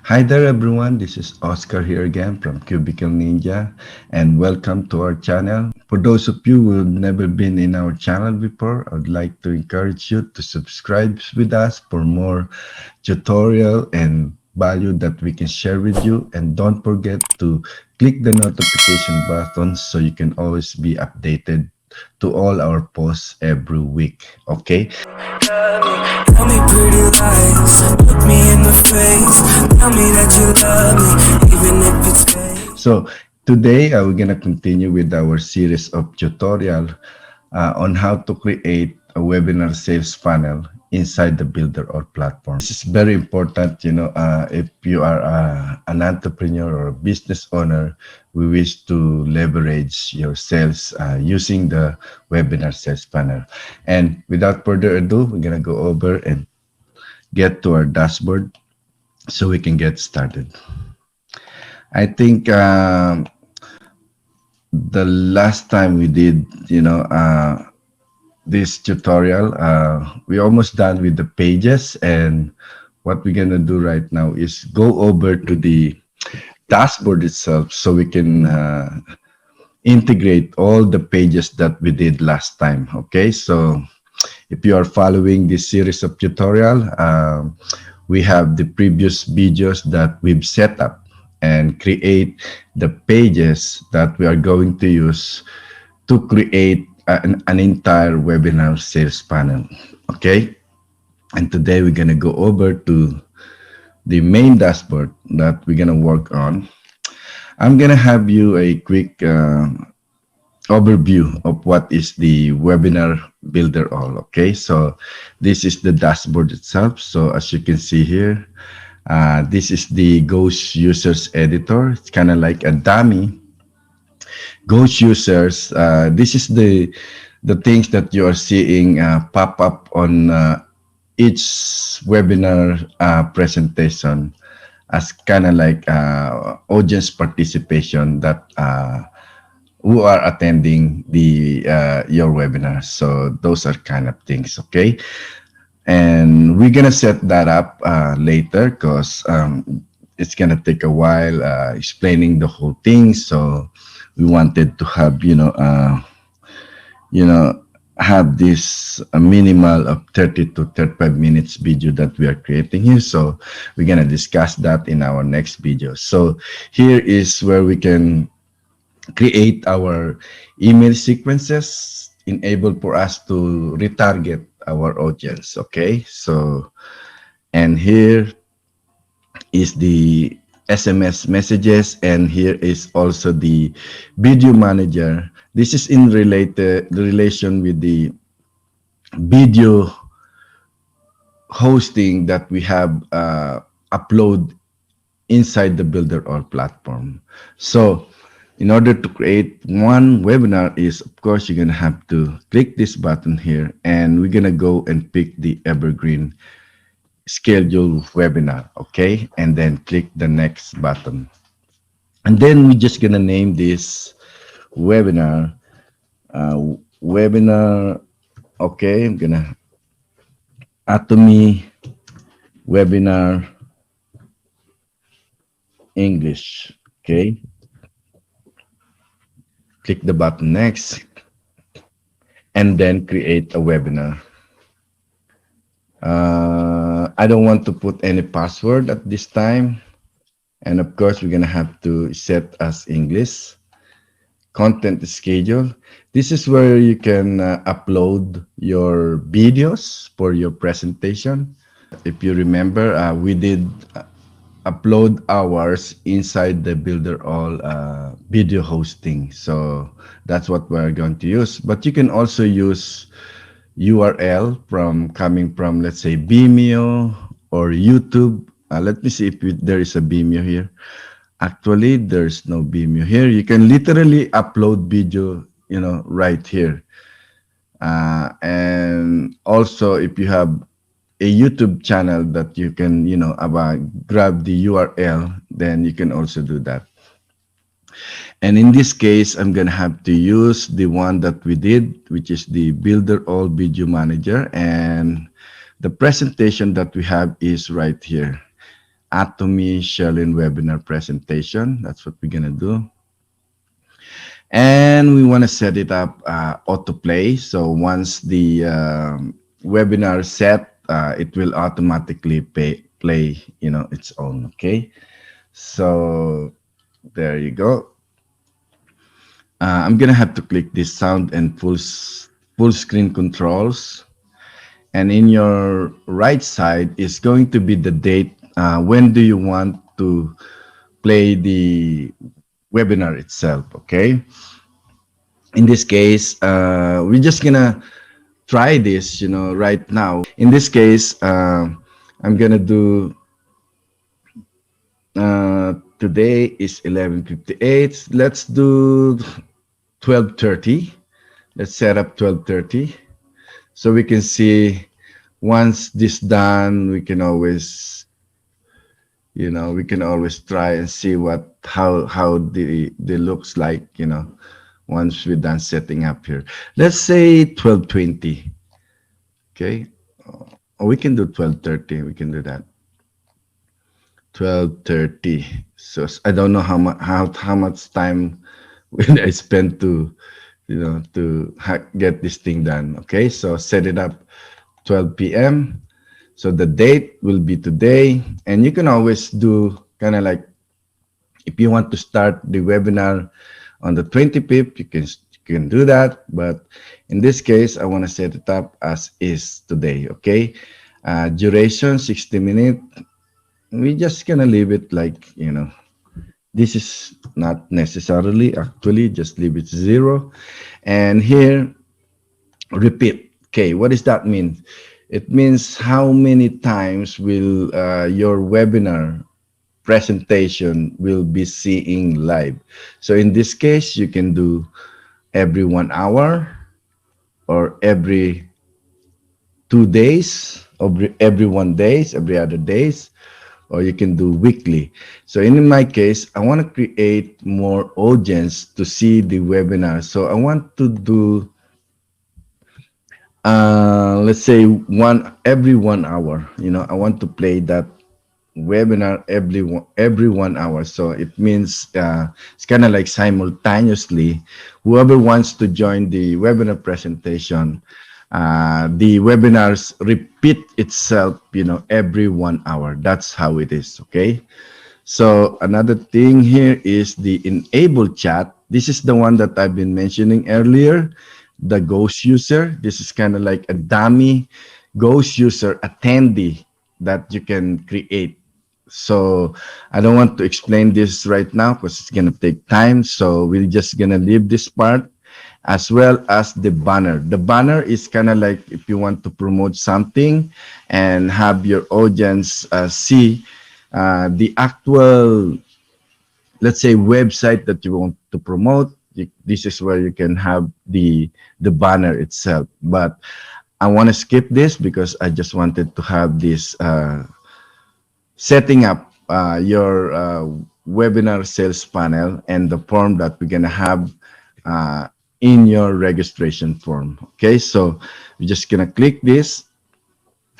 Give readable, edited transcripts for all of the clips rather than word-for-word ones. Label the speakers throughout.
Speaker 1: Hi there everyone, this is Oscar here again from Cubicle Ninja and welcome to our channel. For those of you who have never been in our channel before, I would like to encourage you to subscribe with us for more tutorial and value that we can share with you, and don't forget to click the notification button so you can always be updated to all our posts every week. Okay.
Speaker 2: Tell me pretty lies, look me in the face. Tell me that you love me, even if it's fake.
Speaker 1: So today we're gonna continue with our series of tutorial on how to create a webinar sales funnel inside the Builderall platform. This is very important, if you are an entrepreneur or a business owner, we wish to leverage your sales using the webinar sales funnel. And without further ado, we're gonna go over and get to our dashboard so we can get started. I think the last time we did, this tutorial, we almost done with the pages, and what we're gonna do right now is go over to the dashboard itself so we can integrate all the pages that we did last time. Okay, so if you are following this series of tutorial, we have the previous videos that we've set up and create the pages that we are going to use to create an entire webinar sales panel. Okay, and today we're going to go over to the main dashboard that we're going to work on. I'm going to have you a quick overview of what is the webinar builderall. Okay, so this is the dashboard itself. So as you can see here, this is the Ghost Users Editor. It's kind of like a dummy. Ghost Users, this is the things that you are seeing pop up on each webinar presentation as kind of like audience participation that who are attending the your webinar. So those are kind of things, okay? And we're gonna set that up later because it's gonna take a while explaining the whole thing. So we wanted to have have this minimal of 30 to 35 minutes video that we are creating here. So we're gonna discuss that in our next video. So here is where we can create our email sequences, enable for us to retarget our audience. Okay, so and here is the SMS messages, and here is also the video manager. This is in relation with the video hosting that we have upload inside the builderall platform. So in order to create one webinar is, of course, you're going to have to click this button here, and we're going to go and pick the evergreen schedule webinar. Okay, and then click the next button, and then we're just going to name this webinar webinar. Okay, I'm going to Atomy webinar English. Okay, click the button next, and then create a webinar. I don't want to put any password at this time. And of course, we're going to have to set as English. Content schedule. This is where you can upload your videos for your presentation. If you remember, we did upload ours inside the builderall video hosting. So that's what we're going to use. But you can also use URL coming from, let's say, Vimeo or YouTube. Let me see if there is a Vimeo here. Actually, there's no Vimeo here. You can literally upload video, right here. And also, if you have a YouTube channel that you can, grab the URL, then you can also do that. And in this case, I'm going to have to use the one that we did, which is the builderall video manager. And the presentation that we have is right here. Atomy Sherlin webinar presentation. That's what we're gonna do. And we want to set it up autoplay. So once the webinar set, it will automatically play, its own. Okay. So there you go. I'm gonna have to click this sound and full screen controls. And in your right side is going to be the date. When do you want to play the webinar itself? Okay. In this case, we're just gonna try this, right now. In this case, I'm gonna do. Today is 11:58. Let's do 12:30. Let's set up 12:30, so we can see. Once this done, we can always try and see how the looks like. Once we're done setting up here, let's say 12:20. Okay. Or we can do 12:30. We can do that. 12:30. So I don't know how much time will I spend to get this thing done. Okay. So set it up 12 p.m. So the date will be today, and you can always do kind of like, if you want to start the webinar on the 25th, you can do that. But in this case, I want to set it up as is today. Okay. Duration 60 minutes. We just gonna leave it like, this is not necessarily, actually just leave it 0. And here, repeat. Okay, what does that mean? It means how many times will your webinar presentation will be seeing live. So in this case, you can do every 1 hour, or every 2 days, or every 1 days, every other days, or you can do weekly. So in my case, I want to create more audience to see the webinar. So I want to do, let's say, every 1 hour. I want to play that webinar every 1 hour. So it means it's kind of like simultaneously, whoever wants to join the webinar presentation, the webinars repeat itself, every 1 hour. That's how it is. Okay. So another thing here is the enable chat. This is the one that I've been mentioning earlier, the ghost user. This is kind of like a dummy ghost user attendee that you can create. So I don't want to explain this right now because it's going to take time. So we're just going to leave this part, as well as the banner. The banner is kind of like if you want to promote something and have your audience see the actual, let's say, website that you want to promote. This is where you can have the banner itself. But I want to skip this because I just wanted to have this setting up your webinar sales panel and the form that we're gonna have in your registration form. Okay, so we're just gonna click this,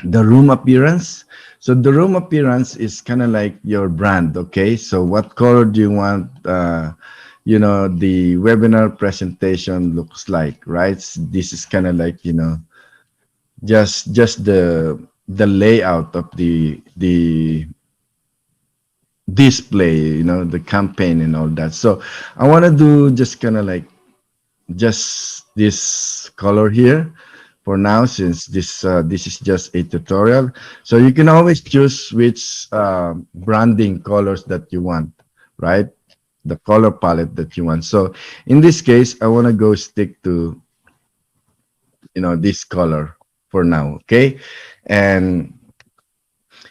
Speaker 1: the room appearance. So the room appearance is kind of like your brand. Okay, so what color do you want the webinar presentation looks like, right? This is kind of like, just the layout of the display, the campaign and all that. So I want to do just kind of like just this color here for now, since this is just a tutorial. So you can always choose which branding colors that you want, right? The color palette that you want. So in this case, I want to go stick to this color for now. Okay, and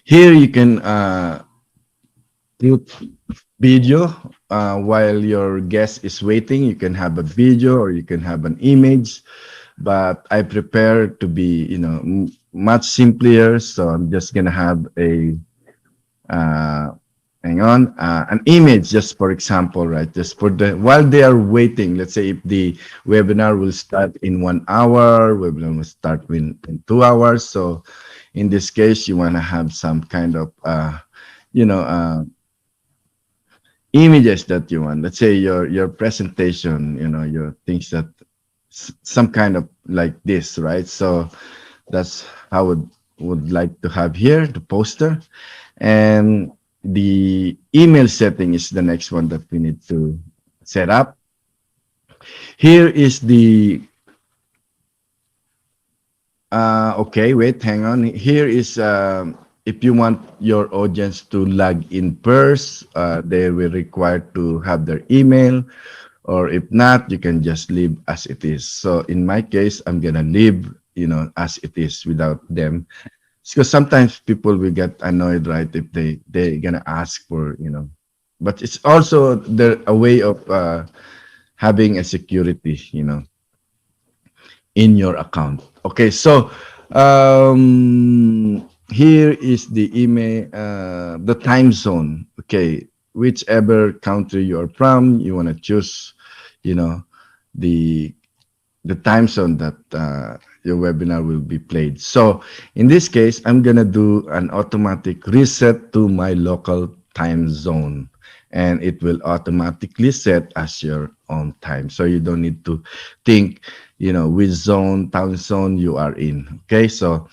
Speaker 1: here you can put video while your guest is waiting. You can have a video or you can have an image, but I prefer to be much simpler. So I'm just gonna have a hang on, an image, just for example, right? Just for while they are waiting. Let's say if the webinar will start in 1 hour, webinar will start in 2 hours. So in this case, you want to have some kind of you know, images that you want. Let's say your presentation, your things that some kind of like this, right? So that's how would like to have here the poster, and the email setting is the next one that we need to set up. Here is the okay, wait, hang on. Here is if you want your audience to log in first, they will require to have their email, or if not, you can just leave as it is. So in my case, I'm gonna leave, as it is without them, because sometimes people will get annoyed, right? If they're gonna ask for, but it's also a way of having a security, in your account. Okay, so here is the email, the time zone. Okay, whichever country you are from, you want to choose, you know, the the time zone that your webinar will be played. So in this case, I'm gonna do an automatic reset to my local time zone, and it will automatically set as your own time. So you don't need to think, which zone, time zone you are in. Okay, so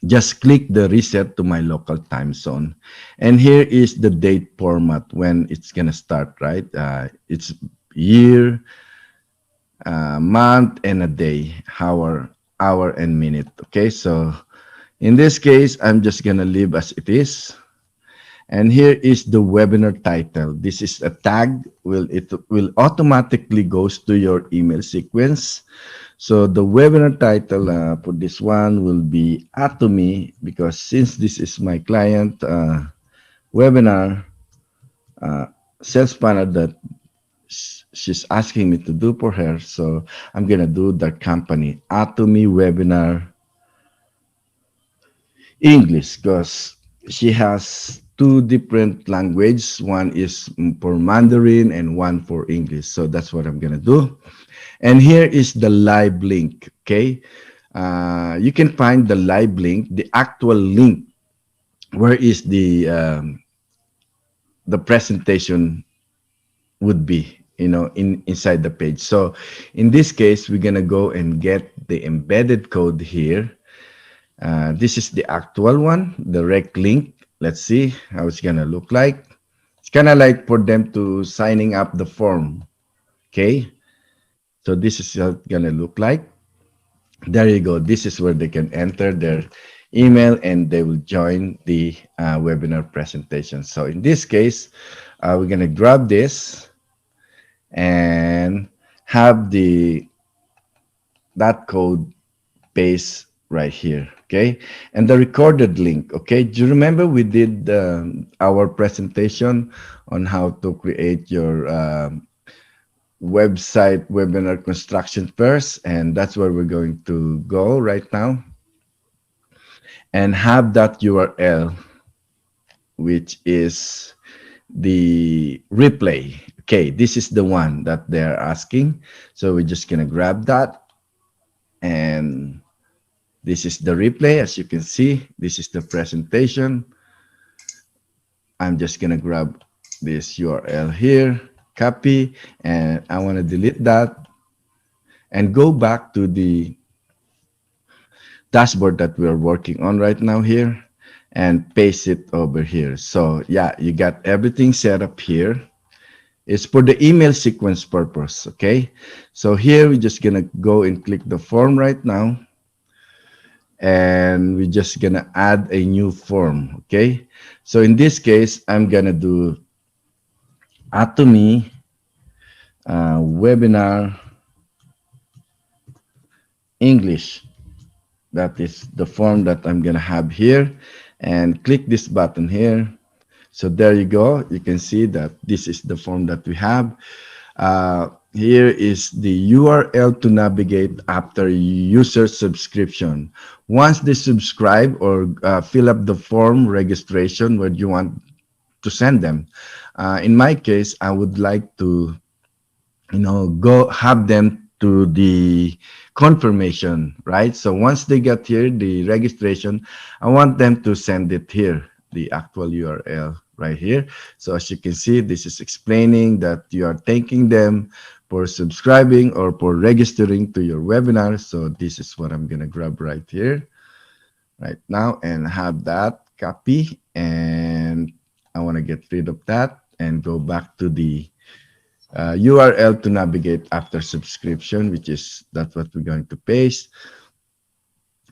Speaker 1: just click the reset to my local time zone. And here is the date format when it's gonna start, right? It's year, month, and a day, hour and minute. Okay, so in this case, I'm just gonna leave as it is. And here is the webinar title. This is a tag. It will automatically goes to your email sequence. So the webinar title for this one will be Atomy, because since this is my client webinar uh, sales panel that she's asking me to do for her. So I'm gonna do the company Atomy webinar English, because she has two different languages. One is for Mandarin and one for English. So that's what I'm gonna do. And here is the live link. Okay, you can find the live link, the actual link. Where is the presentation would be, inside the page. So in this case, we're gonna go and get the embedded code here. This is the actual one, the rec link. Let's see how it's gonna look like. It's kind of like for them to signing up the form. Okay, so this is how it's gonna look like. There you go. This is where they can enter their email and they will join the webinar presentation. So in this case, we're gonna grab this and have that code paste right here. Okay, and the recorded link. Okay, do you remember we did our presentation on how to create your website webinar construction first, and that's where we're going to go right now, and have that URL, which is the replay. Okay, this is the one that they're asking. So we're just gonna grab that, and this is the replay. As you can see, this is the presentation. I'm just gonna grab this URL here, copy, and I want to delete that and go back to the dashboard that we're working on right now here and paste it over here. So yeah, you got everything set up here. It's for the email sequence purpose. Okay, so here we're just gonna go and click the form right now, and we're just gonna add a new form. Okay, so in this case, I'm gonna do Atomy webinar English. That is the form that I'm gonna have here, and click this button here. So there you go. You can see that this is the form that we have. Here is the URL to navigate after user subscription. Once they subscribe or fill up the form registration where you want to send them. In my case, I would like to, go have them to the confirmation, right? So once they get here, the registration, I want them to send it here. the actual URL right here. So as you can see, this is explaining that you are thanking them for subscribing or for registering to your webinar. So this is what I'm gonna grab right here, right now, and have that copy. And I want to get rid of that and go back to the URL to navigate after subscription, which is that's what we're going to paste.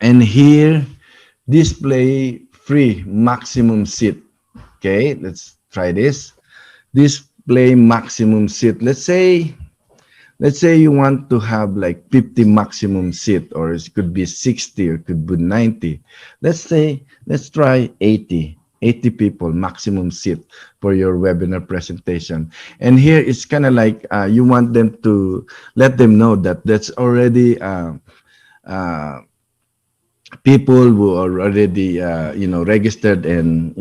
Speaker 1: And here, display free maximum seat. Okay, let's try this. Display maximum seat. Let's say you want to have like 50 maximum seat, or it could be 60, or it could be 90. Let's try 80. 80 people maximum seat for your webinar presentation. And here it's kind of like you want them to let them know that that's already uh, people who are already registered and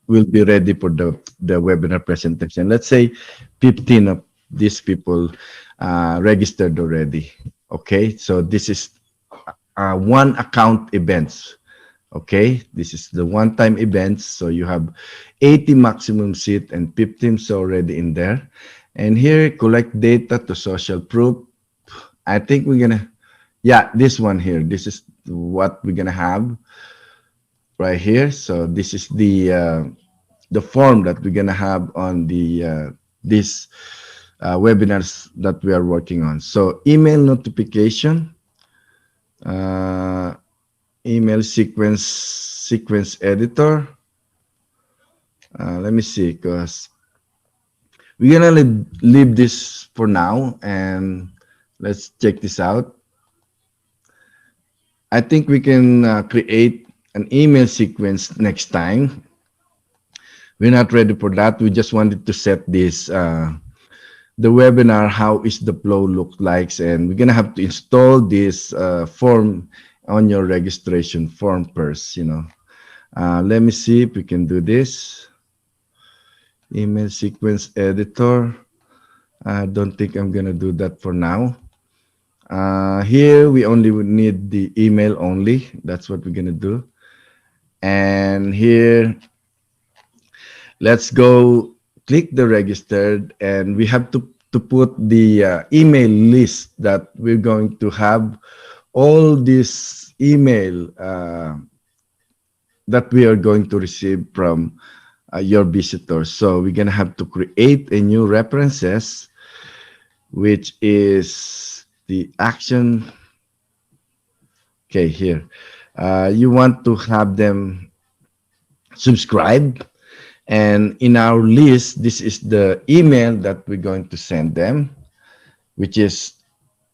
Speaker 1: will be ready for the webinar presentation. Let's say 15 of these people registered already. Okay, so this is one account events. Okay, this is the one-time events. So you have 80 maximum seat and 15 already in there. And here, collect data to social proof. I think we're gonna, yeah, this one here. This is what we're gonna have right here. So this is the form that we're gonna have on the this webinars that we are working on. So email notification, uh, email sequence editor. Let me see, because we're gonna leave this for now, and let's check this out. I think we can create an email sequence next time. We're not ready for that. We just wanted to set this the webinar, how is the flow look like, and we're gonna have to install this form on your registration form first. Let me see if we can do this. Email sequence editor. I don't think I'm gonna do that for now. Here we only would need the email only. That's what we're gonna do. And here, let's go click the registered, and we have to put the email list that we're going to have all this email that we are going to receive from your visitors. So we're gonna have to create a new references, which is the action. Okay, here. You want to have them subscribe. And in our list, this is the email that we're going to send them, which is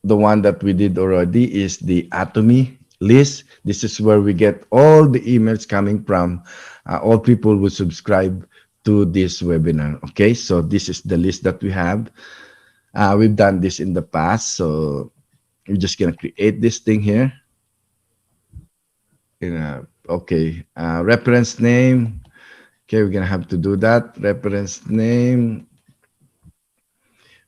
Speaker 1: the one that we did already, is the Atomy list. This is where we get all the emails coming from all people who subscribe to this webinar. Okay, so this is the list that we have. We've done this in the past, so we're just gonna create this thing here. Okay, reference name. Okay, we're gonna have to do that. Reference name.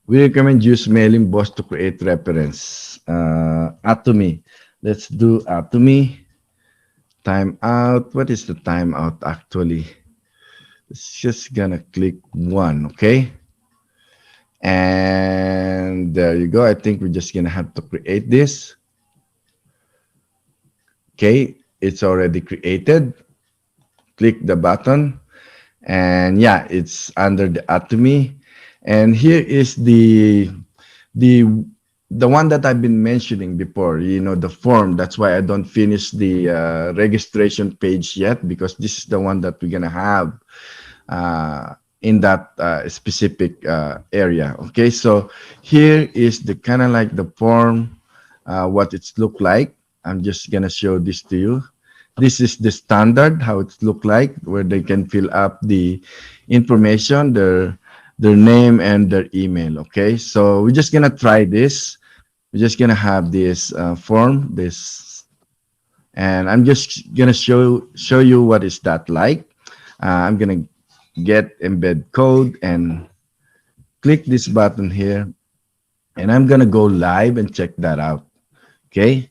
Speaker 1: We recommend use mailing boss to create reference. Atomy. Let's do Atomy. Timeout. What is the timeout actually? It's just gonna click one, okay? And there you go. I think we're just gonna have to create this. Okay, it's already created. Click the button, and yeah, it's under the Atomy. And here is the one that I've been mentioning before, the form. That's why I don't finish the registration page yet, because this is the one that we're gonna have in that specific area. Okay, so here is the kind of like the form, what it's look like. I'm just gonna show this to you. This is the standard, how it look like, where they can fill up the information, their name and their email. Okay, so we're just gonna try this. We're just gonna have this form, this, and I'm just gonna show you what is that like. I'm gonna get embed code and click this button here, and I'm gonna go live and check that out. Okay,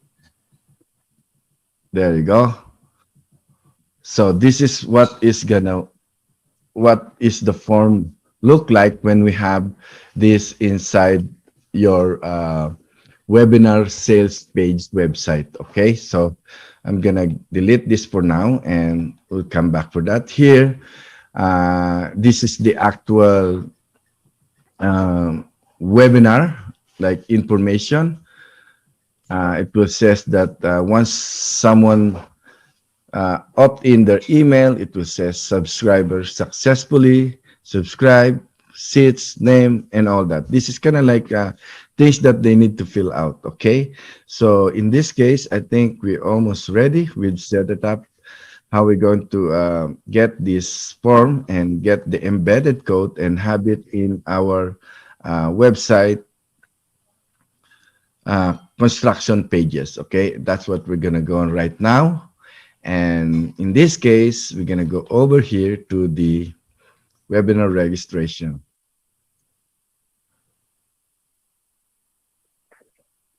Speaker 1: there you go. So this is what is the form look like when we have this inside your webinar sales page website. Okay, so I'm gonna delete this for now and we'll come back for that here. This is the actual webinar like information. It will says that once someone opt in their email, it will say subscriber successfully, subscribe, seats, name, and all that. This is kind of like things that they need to fill out. Okay. So in this case, I think we're almost ready. We've set it up how we're going to get this form and get the embedded code and have it in our website construction pages. Okay. That's what we're going to go on right now. And in this case, we're going to go over here to the webinar registration.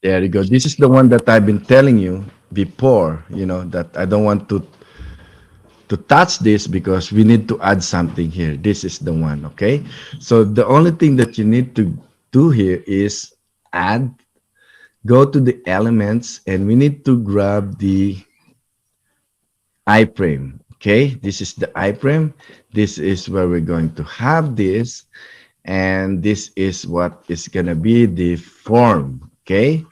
Speaker 1: There you go. This is the one that I've been telling you before, that I don't want to touch this because we need to add something here. This is the one, okay? So the only thing that you need to do here is add, go to the elements, and we need to grab the iframe. Okay, this is the iframe. This is where we're going to have this, and this is what is gonna be the form. Okay,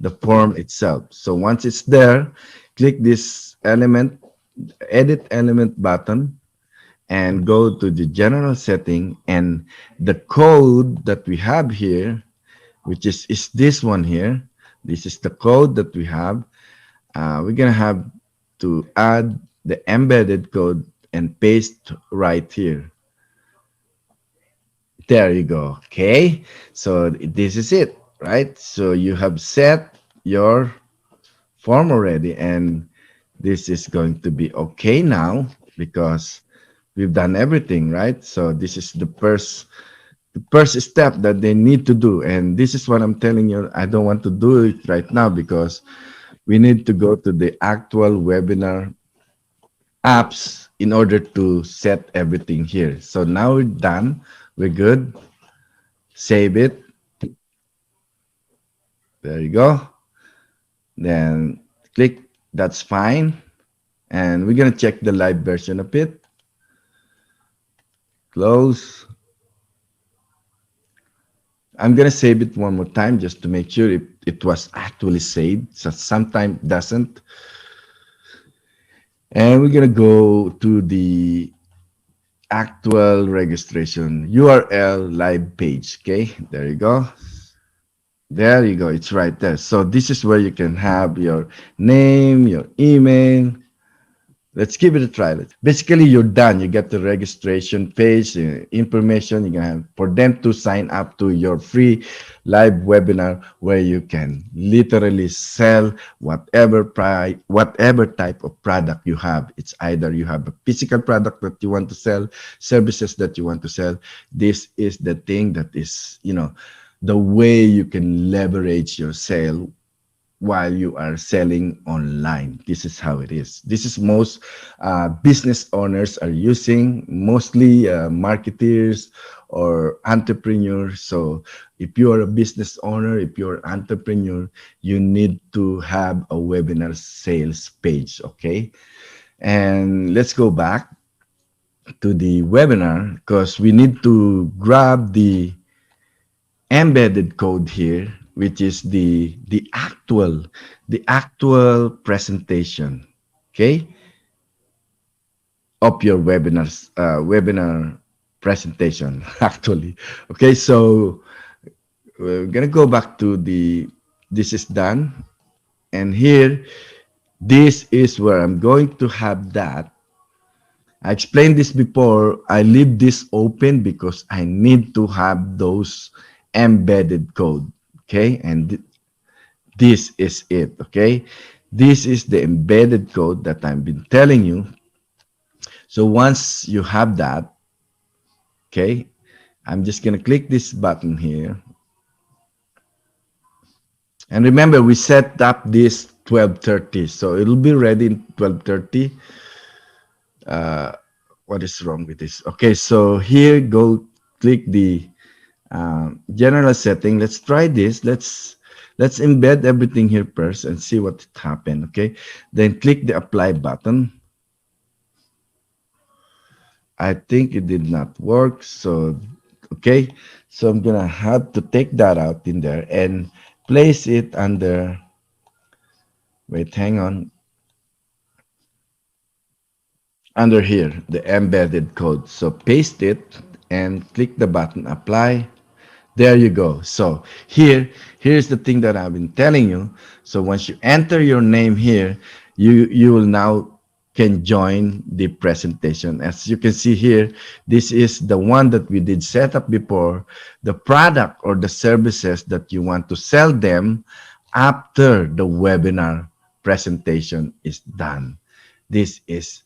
Speaker 1: the form itself. So once it's there, click this element, edit element button, and go to the general setting, and the code that we have here, which is this one here. This is the code that we have. We're gonna have to add the embedded code and paste right here. There you go. Okay. So this is it, right? So you have set your form already, and this is going to be okay now because we've done everything, right? So this is the first step that they need to do. And this is what I'm telling you. I don't want to do it right now because we need to go to the actual webinar apps in order to set everything here. So now we're done. We're good. Save it. There you go. Then click that's fine. And we're going to check the live version of it. Close. I'm going to save it one more time just to make sure it was actually saved. So sometimes it doesn't. And we're going to go to the actual registration URL live page. Okay, there you go. There you go. It's right there. So this is where you can have your name, your email. Let's give it a try. Basically, you're done. You get the registration page, information. You can have for them to sign up to your free live webinar where you can literally sell whatever type of product you have. It's either you have a physical product that you want to sell, services that you want to sell. This is the thing that is, the way you can leverage your sale while you are selling online. This is how it is. This is most business owners are using, mostly marketers or entrepreneurs. So if you are a business owner, if you're an entrepreneur, you need to have a webinar sales page, okay? And let's go back to the webinar because we need to grab the embedded code here, which is the actual presentation, okay, of your webinar presentation actually. Okay, so we're gonna go back to this is done, and here this is where I'm going to have that. I explained this before. I leave this open because I need to have those embedded code. Okay, and this is it. Okay, this is the embedded code that I've been telling you. So once you have that, okay, I'm just gonna click this button here. And remember, we set up this 12:30, so it'll be ready in 12:30. uh, what is wrong with this? Okay, so here go click the general setting. Let's try this. Let's embed everything here first and see what happened. Okay, then click the apply button. I think it did not work. So okay, so I'm gonna have to take that out in there and place it under. Wait, hang on. Under here, the embedded code. So paste it and click the button apply. There you go. So here's the thing that I've been telling you. So once you enter your name here, you will now can join the presentation. As you can see here, this is the one that we did set up before, the product or the services that you want to sell them after the webinar presentation is done. This is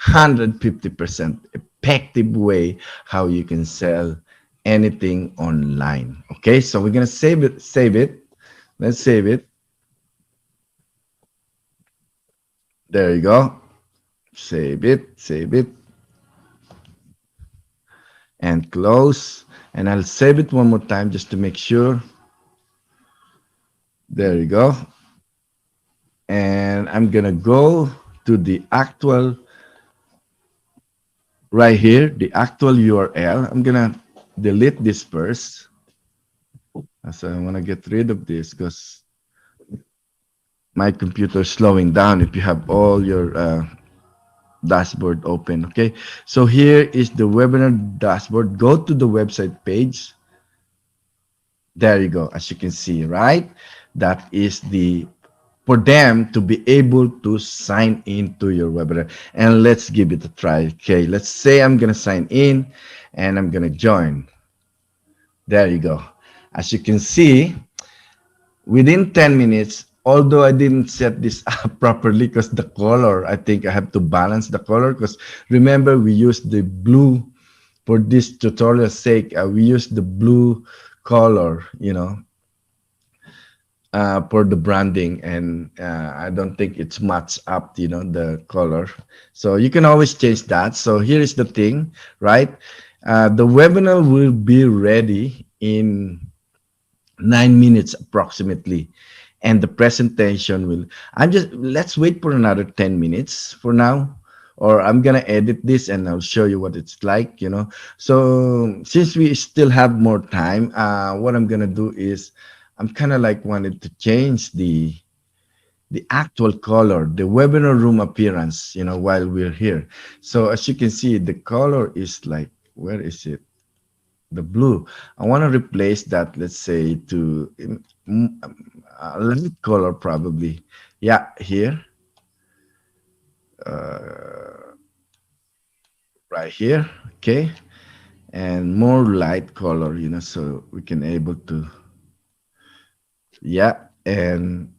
Speaker 1: 150% effective way how you can sell anything online. Okay, so we're gonna save it. Let's save it. There you go. Save it, and close. And I'll save it one more time just to make sure. There you go. And I'm gonna go to the actual right here, the actual URL. I'm gonna delete this first. So I want to get rid of this because my computer is slowing down if you have all your dashboard open. Okay, so here is the webinar dashboard. Go to the website page. There you go. As you can see, right, that is the for them to be able to sign into your webinar. And let's give it a try. Okay, let's say I'm gonna sign in and I'm gonna join. There you go. As you can see, within 10 minutes, although I didn't set this up properly because the color, I think I have to balance the color because remember we used the blue for this tutorial sake. We used the blue color, for the branding, and I don't think it's much up, the color. So you can always change that. So here is the thing, right? The webinar will be ready in 9 minutes approximately, and the presentation will, I'm just, let's wait for another 10 minutes for now, or I'm gonna edit this and I'll show you what it's like. So since we still have more time, what I'm gonna do is I'm kind of like wanted to change the actual color, the webinar room appearance, while we're here. So as you can see, the color is like, where is it? The blue. I want to replace that, let's say, to a light color probably. Yeah, here, right here. Okay, and more light color, so we can able to. Yeah, and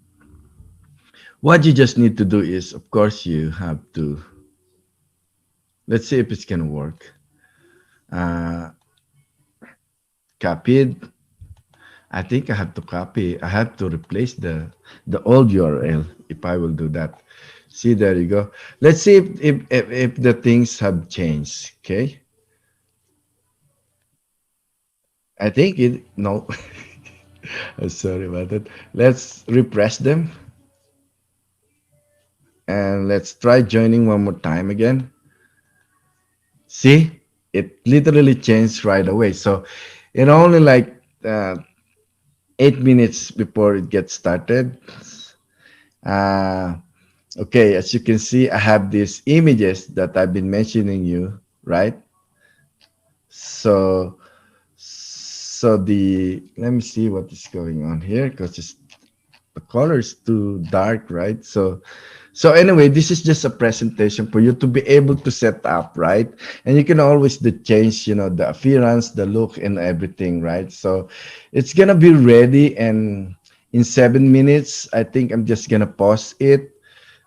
Speaker 1: what you just need to do is, of course, you have to. Let's see if it's gonna work. Uh, Copied. I think I have to copy. I have to replace the old URL if I will do that. See, there you go. Let's see if the things have changed. Okay. I think it no. Sorry about that. Let's refresh them and let's try joining one more time again. See, it literally changed right away. So it only like 8 minutes before it gets started. Uh, okay, as you can see, I have these images that I've been mentioning you, right? So, so let me see what is going on here because the color is too dark, right? So anyway, this is just a presentation for you to be able to set up, right? And you can always change, the appearance, the look, and everything, right? So it's gonna be ready, and in 7 minutes, I think I'm just gonna pause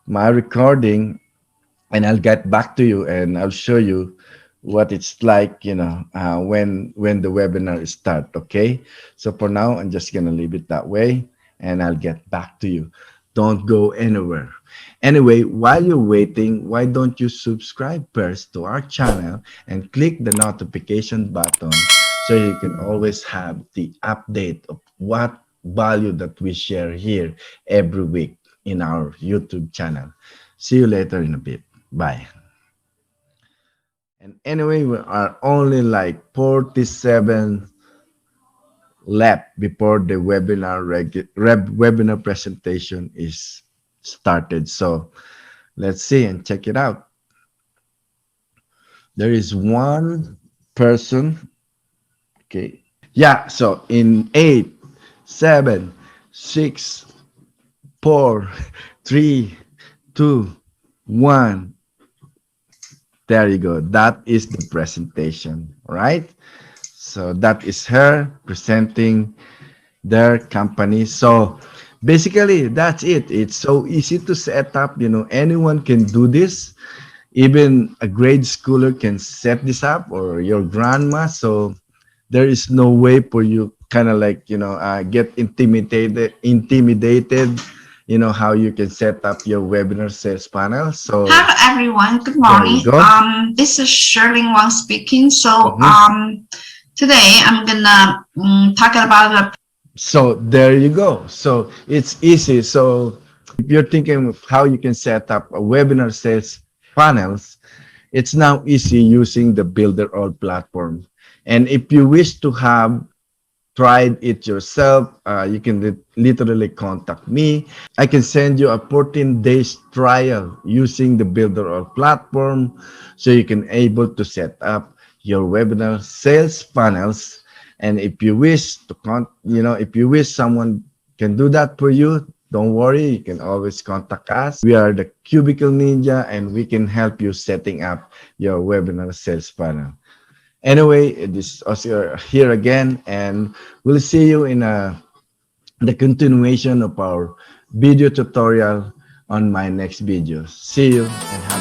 Speaker 1: my recording, and I'll get back to you, and I'll show you what it's like, when the webinar start. Okay. So for now, I'm just gonna leave it that way, and I'll get back to you. Don't go anywhere. Anyway, while you're waiting, why don't you subscribe first to our channel and click the notification button so you can always have the update of what value that we share here every week in our YouTube channel. See you later in a bit. Bye. And anyway, we are only like 47 left before the webinar presentation is started. So let's see and check it out. There is one person. Okay. Yeah. So in 8, 7, 6, 4, 3, 2, 1. There you go. That is the presentation, right? So that is her presenting their company. So basically, that's it. It's so easy to set up. Anyone can do this. Even a grade schooler can set this up, or your grandma. So there is no way for you kind of like get intimidated. How you can set up your webinar sales panel. So
Speaker 3: Hello everyone, good
Speaker 1: there you
Speaker 3: morning.
Speaker 1: go.
Speaker 3: This is Shirley Wang speaking. So
Speaker 1: Mhm.
Speaker 3: today I'm gonna talk about the
Speaker 1: So there you go. So it's easy. So if you're thinking of how you can set up a webinar sales funnels, it's now easy using the builderall platform. And if you wish to have tried it yourself, you can literally contact me. I can send you a 14 days trial using the builderall platform so you can able to set up your webinar sales funnels. And if you wish to if you wish someone can do that for you, don't worry, you can always contact us. We are the Cubicle Ninja and we can help you setting up your webinar sales funnel. Anyway, this is Oscar here again, and we'll see you in the continuation of our video tutorial on my next video. See you and have